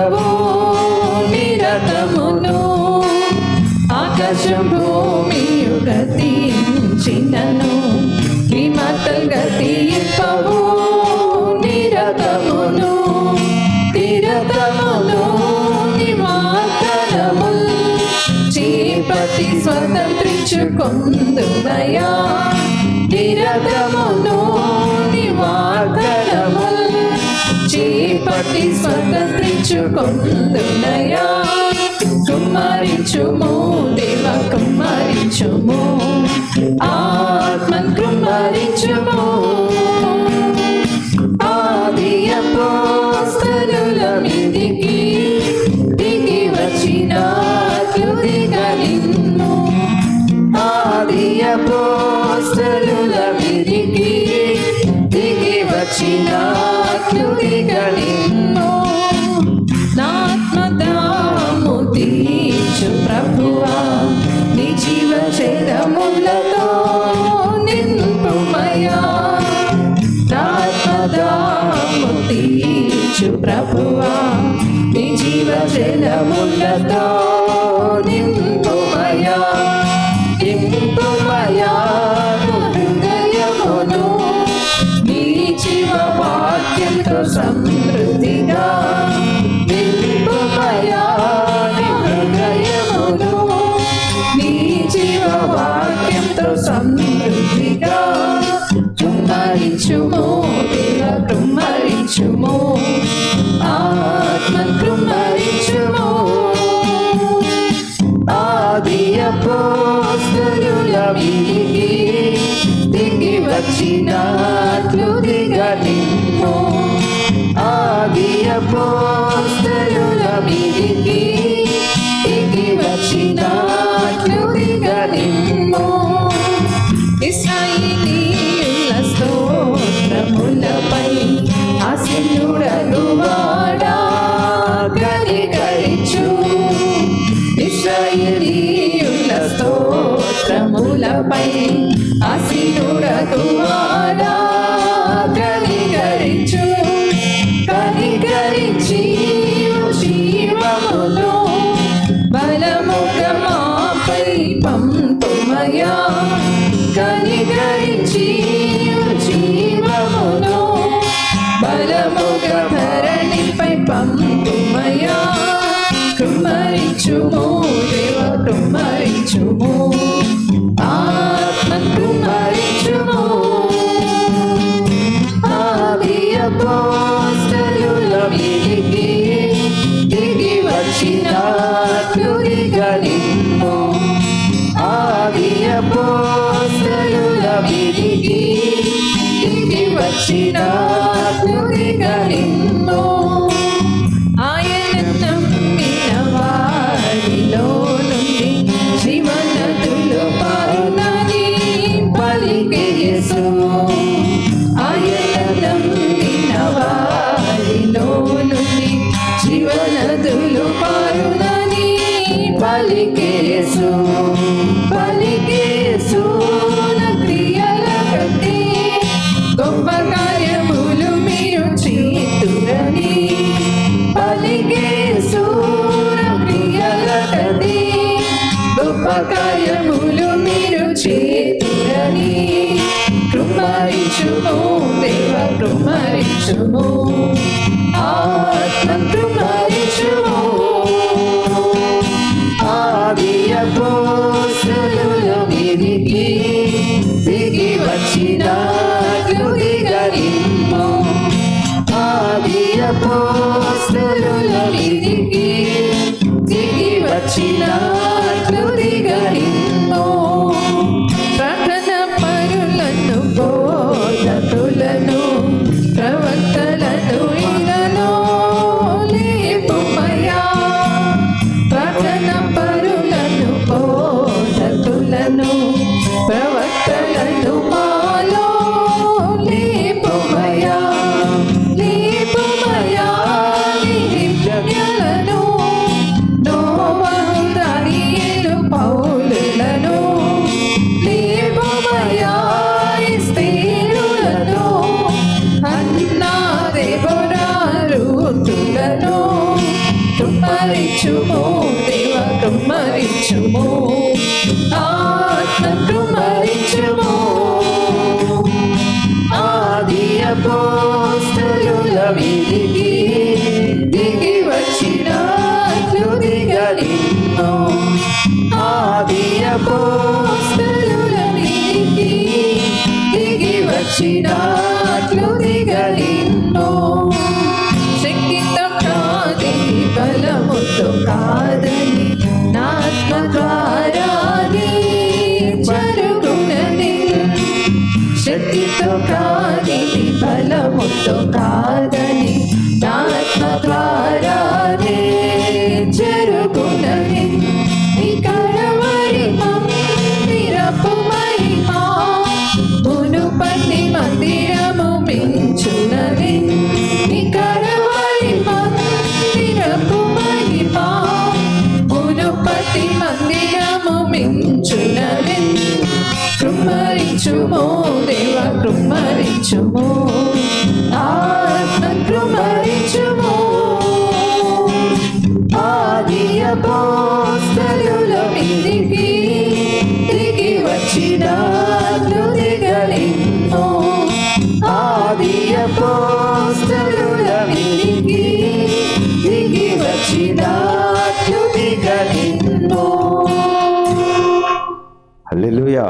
ఇప్పవు నిరతమును ఆకాశం భూమియు గతించినను విమతల్ గతి ఇప్పవు నిరతమును తీరతమును నిమాతనముల్ చీపతి స్వతంత్రించుకొందునయా తీరతమును నిమాతనముల్ చీపతి స్వతంత్రించుకొందునయా కుమ్మరించుము దేవ కుమ్మరించుము ఆత్మన్ కుమ్మరించుము ఆది అపోస్తలుల మీదికి దిగి వచ్చినట్లు దిగనిమ్ము ఆది అపోస్తలుల మీదికి దిగి వచ్చినట్లు దిగనిమ్ము నాత్మదాము తీర్చు ప్రభువా నీ జీవ జలములతో నింపుమయా నాత్మదాము తీర్చు ప్రభువా నీ జీవ జలములతో నింపుమయా నింపుమయా హృదయమును నీ జీవ వాక్యంతో సమృద్ధిగా నింపుమయా హృదయమును నీ జీవ వాక్యంతో సమృద్ధిగా కుమ్మరించుము దేవ కుమ్మరించుము ఆత్మన్ కుమ్మరించుము ఆది అపోస్తలుల మీదికి దిగి వచ్చినట్లు దిగనిమ్ము ఆది అపోస్తలుల మీదికి దిగి వచ్చినట్లు దిగనిమ్ము ఇశ్రాయేలీయుల స్తోత్రములపై ఆసీనుడగు వాడా కనికరించు ఇశ్రాయేలీయుల స్తోత్రములపై ఆసీనుడగు వాడా కనికరించు కనికరించి జీవమును బలముగా మాపై పంపుమయా కనికరించి జీవమును బలముగా ధరణిపై పంపుమయా కుమ్మరించుము దేవ కుమ్మరించుము ఆత్మన్ కుమ్మరించుము ఆది అపోస్తలుల మీదికి దిగి వచ్చినట్లు దిగనిమ్ము ఆది అపోస్తలుల మీదికి దిగి వచ్చినట్లు దిగనిమ్ము ఆయన నమ్మిన వారిలో నుండి జీవనదులు పారునని పలికే యేసు ఆయన నమ్మిన వారిలో నుండి జీవనదులు పారునని పలికే యేసు పలికే యేసు నా క్రియల కంటే గొప్ప కార్యములు మీరు చేతురని పలికే యేసు నా క్రియల కంటే గొప్ప కార్యములు మీరు చేతురని కుమ్మరించుము దేవ కుమ్మరించుము ఆత్మన్ కుమ్మరించుము ఆది అపోస్తలుల మీదికి దిగి వచ్చినట్లు దిగనిమ్ము ఆది అపోస్తలుల మీదికి దిగి వచ్చినట్లు దిగనిమ్ము ప్రకటన పరులను బోధకులను ప్రవక్తలను ఇలలో లేపుమయా ప్రకటన పరులను బోధకులను ప్రవక్తలను మాలో లేపుమయా లేపుమయా నిత్యలను నోవహు దారి కృమ్మరించుము దేవా కృమ్మరించుము ఆత్మ కృమ్మరించుము ఆది అపోస్తలుల వీధికి దిగి వచ్చినట్లు దిగలిన్నో ఆది అపోస్తలుల వీధికి దిగి వచ్చినట్లు దిగలిన్నో శక్తితో కాదని బలముతో కాదని నాత్మ ద్వారానే జరుగునది శక్తితో కాదని బలముతో కాదని నాత్మ ద్వారానే జరుగునది ఈ కడవరి మందిరపు మహిమా మునుపటి మందిరము మించునది ఈ కడవరి మందిరపు మహిమా మునుపటి మందిరము మించునది కృమ్మరించుము దేవా కృమ్మరించుము ఆత్మ కృమ్మరించుము ఆది అపోస్తలుల మీదికి దిగి వచ్చినట్లు దిగలిన్నో ఆది అపోస్తలుల మీదికి దిగి వచ్చినట్లు దిగలిన్నో హల్లెలూయా.